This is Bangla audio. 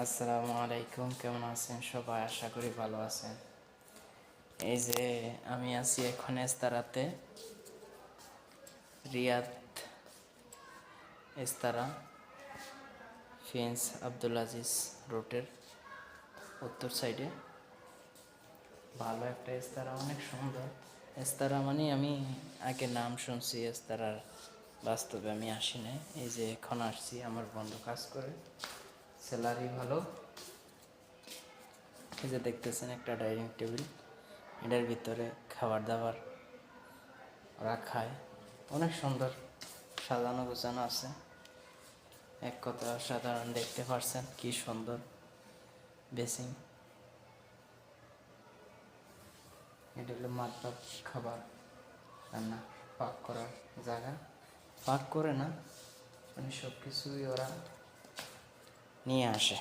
আসসালামু আলাইকুম, কেমন আছেন সবাই? আশা করি ভালো আছেন। এই যে আমি আছি এখন এস্তারাতে, রিয়াদ এস্তারা প্রিন্স আব্দুল আজিজ রোডের উত্তর সাইডে ভালো একটা এস্তারা, অনেক সুন্দর এস্তারা। মানে আমি আগে নাম শুনছি এস্তারার, বাস্তবে আমি আসি নাই। এই যে এখন আসছি, আমার বন্ধু কাজ করে, স্যালারি ভালো। এই যে দেখতেছেন একটা ডাইনিং টেবিল, এটার ভিতরে খাবার দাবার রাখায় অনেক সুন্দর সাজানো গোছানো আছে। এক কথা অসাধারণ, দেখতে পারছেন কি সুন্দর বেসিং। এটা হলো মাতবাব, খাবার রান্না পাক করার জায়গা। পাক করে না, মানে সব কিছুই ওরা নিয়ে আসে।